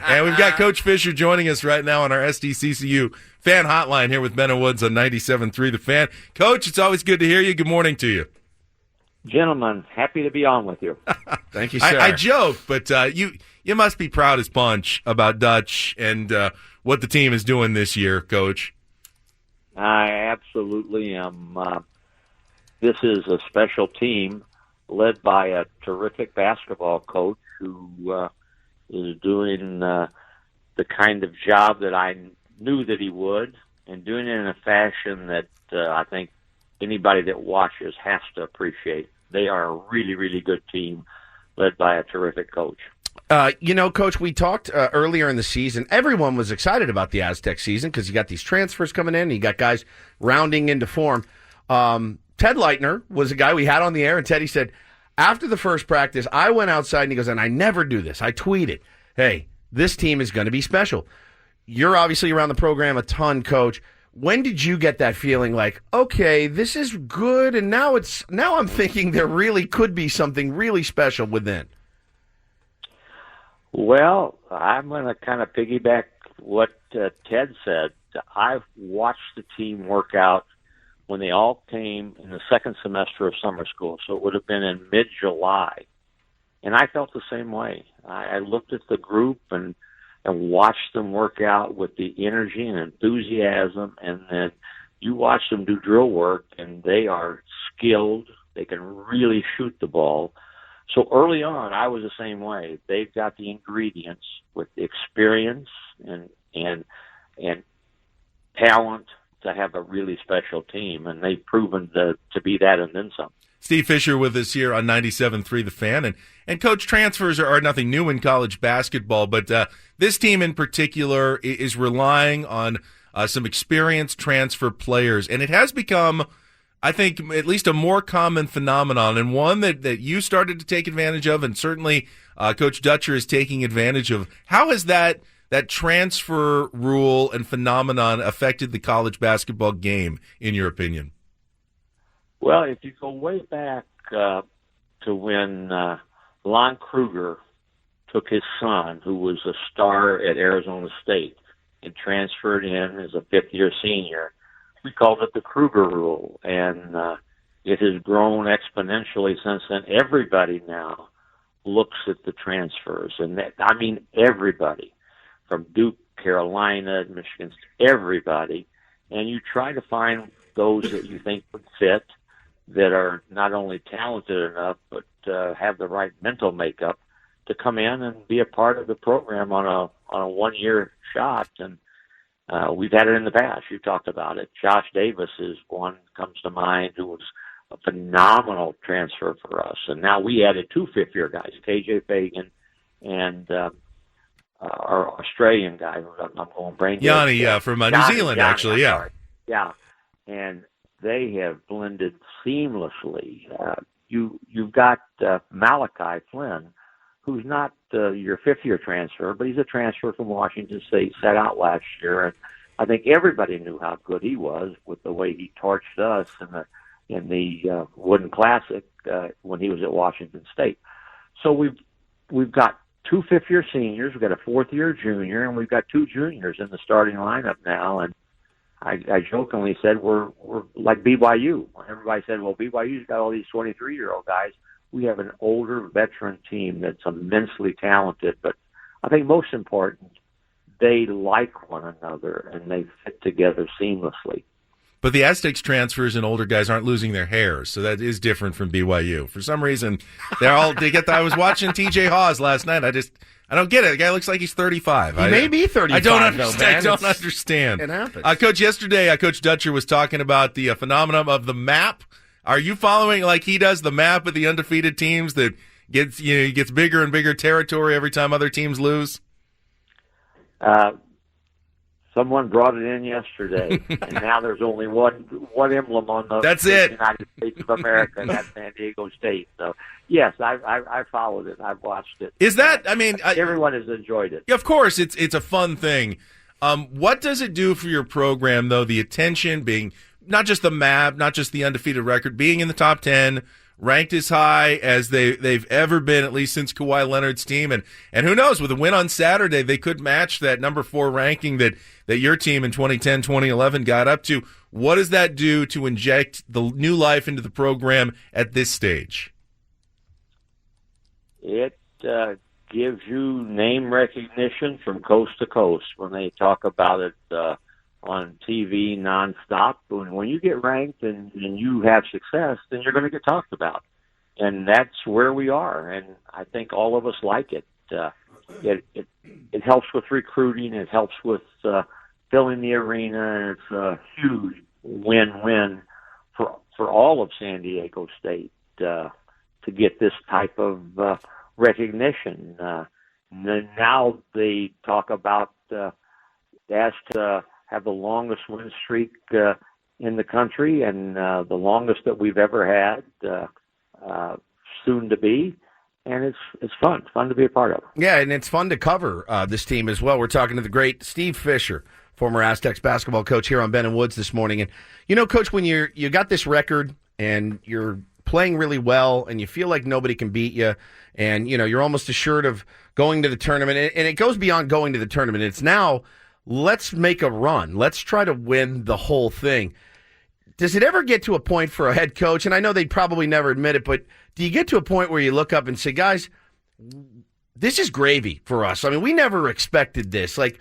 And we've got Coach Fischer joining us right now on our Sdcu fan hotline here with Ben and Woods on 97.3 The Fan. Coach, it's always good to hear you. Good morning to you. Gentlemen, happy to be on with you. Thank you, sir. I joke, but you must be proud as punch about Dutch and what the team is doing this year, Coach. I absolutely am. This is a special team led by a terrific basketball coach who is doing the kind of job that I knew that he would, and doing it in a fashion that I think anybody that watches has to appreciate. They are a really, really good team led by a terrific coach. Coach, we talked earlier in the season. Everyone was excited about the Aztec season because you got these transfers coming in. And you got guys rounding into form. Ted Leitner was a guy we had on the air, and Teddy said, after the first practice, I went outside, and he goes, and I never do this. I tweeted, hey, this team is going to be special. You're obviously around the program a ton, Coach. When did you get that feeling like, okay, this is good, and now I'm thinking there really could be something really special within? Well, I'm going to kind of piggyback what Ted said. I've watched the team work out when they all came in the second semester of summer school, so it would have been in mid-July. And I felt the same way. I looked at the group and watched them work out with the energy and enthusiasm, and then you watch them do drill work, and they are skilled. They can really shoot the ball. So early on, I was the same way. They've got the ingredients with experience and talent to have a really special team, and they've proven to be that and then some. Steve Fischer with us here on 97.3 The Fan. And Coach, transfers are nothing new in college basketball, but this team in particular is relying on some experienced transfer players, and it has become, I think, at least a more common phenomenon, and one that you started to take advantage of, and certainly Coach Dutcher is taking advantage of. How has that transfer rule and phenomenon affected the college basketball game, in your opinion? Well, if you go way back to when Lon Kruger took his son, who was a star at Arizona State, and transferred in as a fifth-year senior, we called it the Kruger rule, and it has grown exponentially since then. Everybody now looks at the transfers, and I mean everybody, from Duke, Carolina, Michigan, everybody, and you try to find those that you think would fit, that are not only talented enough, but have the right mental makeup to come in and be a part of the program on a one-year shot. And we've had it in the past. You talked about it. Josh Davis is one comes to mind, who was a phenomenal transfer for us. And now we added two fifth-year guys, KJ Fagan and our Australian guy, I'm going brain dead. Yanni, from New Zealand, actually, yeah. Sorry. Yeah, and they have blended seamlessly. You've got Malachi Flynn, who's not your fifth-year transfer, but he's a transfer from Washington State, sat out last year, and I think everybody knew how good he was with the way he torched us in the Wooden Classic when he was at Washington State. So we've got two fifth-year seniors, we've got a fourth-year junior, and we've got two juniors in the starting lineup now, and I jokingly said we're like BYU. Everybody said, well, BYU's got all these 23-year-old guys. We have an older veteran team that's immensely talented, but I think most important, they like one another and they fit together seamlessly. But the Aztecs transfers and older guys aren't losing their hair, so that is different from BYU. For some reason, I was watching TJ Hawes last night. I don't get it. The guy looks like he's 35. He may be 35. I don't understand. It happens. Coach, yesterday, Coach Dutcher was talking about the phenomenon of the map. Are you following like he does the map of the undefeated teams that gets bigger and bigger territory every time other teams lose? Someone brought it in yesterday, and now there's only one emblem on the United States of America, and that's San Diego State. So, yes, I followed it. I've watched it. Is that, everyone has enjoyed it. Of course, it's a fun thing. What does it do for your program, though, the attention being not just the map, not just the undefeated record, being in the top 10, ranked as high as they've ever been, at least since Kawhi Leonard's team. And who knows, with a win on Saturday, they could match that number 4 ranking that your team in 2010, 2011 got up to. What does that do to inject the new life into the program at this stage? It gives you name recognition from coast to coast when they talk about it on TV nonstop. When you get ranked and you have success, then you're going to get talked about. And that's where we are. And I think all of us like it. It helps with recruiting. It helps with filling the arena. And it's a huge win-win for all of San Diego State to get this type of recognition. Now they talk about as to have the longest win streak in the country and the longest that we've ever had, soon to be. And it's fun. It's fun to be a part of. Yeah, and it's fun to cover this team as well. We're talking to the great Steve Fischer, former Aztecs basketball coach, here on Ben and Woods this morning. And, you know, Coach, when you got this record and you're playing really well and you feel like nobody can beat you and, you know, you're almost assured of going to the tournament, and it goes beyond going to the tournament. It's now, let's make a run. Let's try to win the whole thing. Does it ever get to a point for a head coach, and I know they'd probably never admit it, but do you get to a point where you look up and say, guys, this is gravy for us? I mean, we never expected this. Like,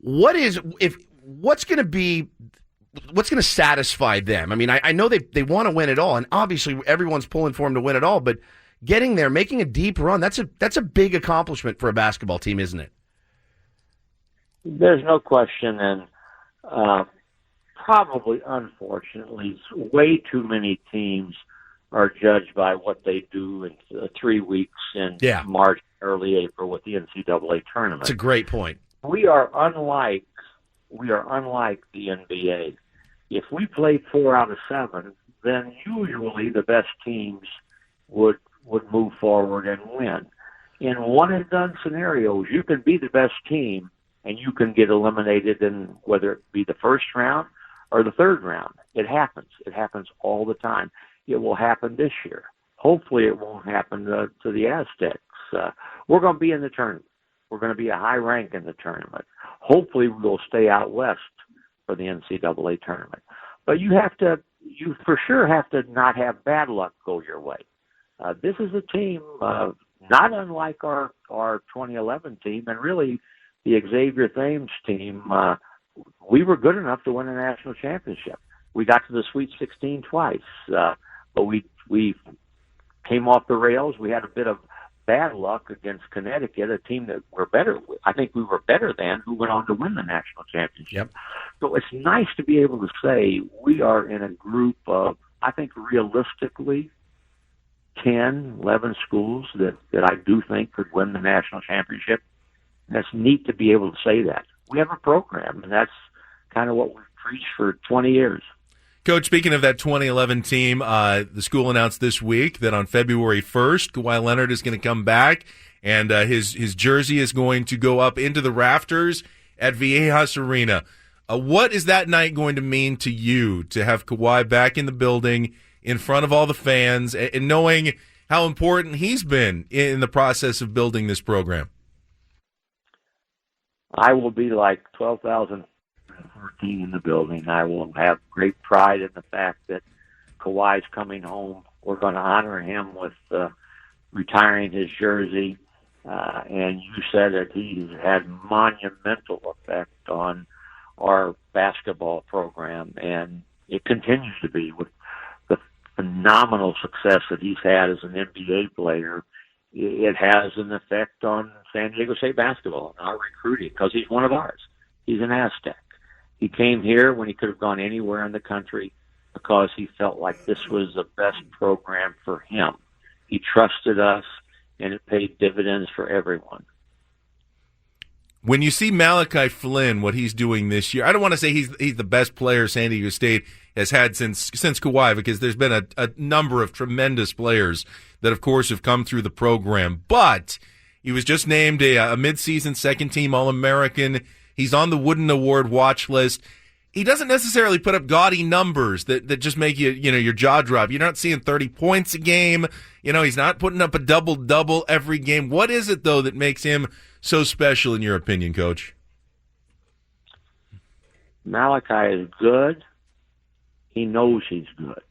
what's going to satisfy them? I mean, I know they want to win it all, and obviously everyone's pulling for them to win it all, but getting there, making a deep run, that's a big accomplishment for a basketball team, isn't it? There's no question, and probably, unfortunately, way too many teams are judged by what they do in 3 weeks in March, early April with the NCAA tournament. That's a great point. We are unlike the NBA. If we played 4 out of 7, then usually the best teams would move forward and win. In one and done scenarios, you can be the best team and you can get eliminated in whether it be the first round or the third round. It happens. It happens all the time. It will happen this year. Hopefully it won't happen to the Aztecs. We're going to be in the tournament. We're going to be a high rank in the tournament. Hopefully we'll stay out west for the NCAA tournament. But you for sure have to not have bad luck go your way. This is a team not unlike our 2011 team, and really the Xavier Thames team. We were good enough to win a national championship. We got to the Sweet 16 twice, but we came off the rails. We had a bit of bad luck against Connecticut, a team that we're better. I think we were better than, who went on to win the national championship. Yep. So it's nice to be able to say we are in a group of, I think realistically, 10, 11 schools that I do think could win the national championship. And it's neat to be able to say that. We have a program, and that's kind of what we've preached for 20 years. Coach, speaking of that 2011 team, the school announced this week that on February 1st, Kawhi Leonard is going to come back, and his jersey is going to go up into the rafters at Viejas Arena. What is that night going to mean to you, to have Kawhi back in the building in front of all the fans and knowing how important he's been in the process of building this program? I will be like 12,014 in the building. I will have great pride in the fact that Kawhi's coming home. We're going to honor him with retiring his jersey. And you said that he's had monumental effect on our basketball program, and it continues to be with the phenomenal success that he's had as an NBA player. It has an effect on San Diego State basketball and our recruiting because he's one of ours. He's an Aztec. He came here when he could have gone anywhere in the country because he felt like this was the best program for him. He trusted us, and it paid dividends for everyone. When you see Malachi Flynn, what he's doing this year, I don't want to say he's the best player San Diego State has had since Kawhi, because there's been a number of tremendous players that, of course, have come through the program. But he was just named a midseason second-team All-American. He's on the Wooden Award watch list. he doesn't necessarily put up gaudy numbers that just make your jaw drop. You're not seeing 30 points a game. He's not putting up a double-double every game. What is it, though, that makes him so special, in your opinion, Coach? Malachi is good. He knows he's good.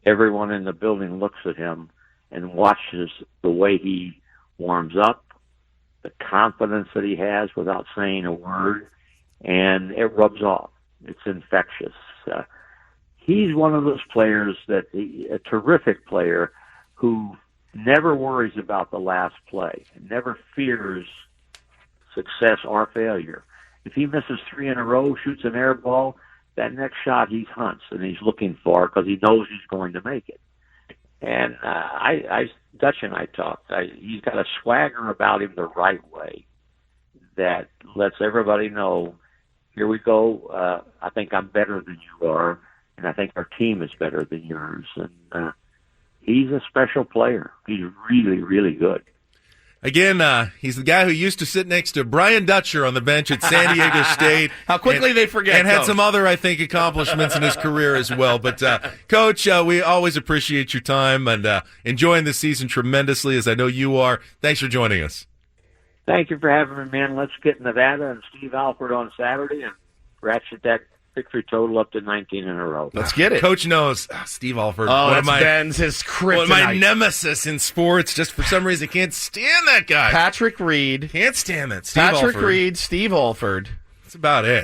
Everyone in the building looks at him and watches the way he warms up, the confidence that he has without saying a word, and it rubs off. It's infectious. He's one of those players a terrific player who never worries about the last play, never fears success or failure. If he misses 3 in a row, shoots an air ball, that next shot he hunts and he's looking for because he knows he's going to make it. And Dutch and I talked. He's got a swagger about him the right way that lets everybody know, here we go. I think I'm better than you are, and I think our team is better than yours. And he's a special player. He's really, really good. Again, he's the guy who used to sit next to Brian Dutcher on the bench at San Diego State. How quickly they forget. And had some other, I think, accomplishments in his career as well. But, Coach, we always appreciate your time and enjoying this season tremendously, as I know you are. Thanks for joining us. Thank you for having me, man. Let's get Nevada and Steve Alford on Saturday and ratchet that victory total up to 19 in a row. Let's get it. Coach knows. Steve Alford. Ben's his kryptonite. One of my nemesis in sports. Just for some reason, can't stand that guy. Patrick Reed. Can't stand that. Steve Patrick Alford. Reed, Steve Alford. That's about it.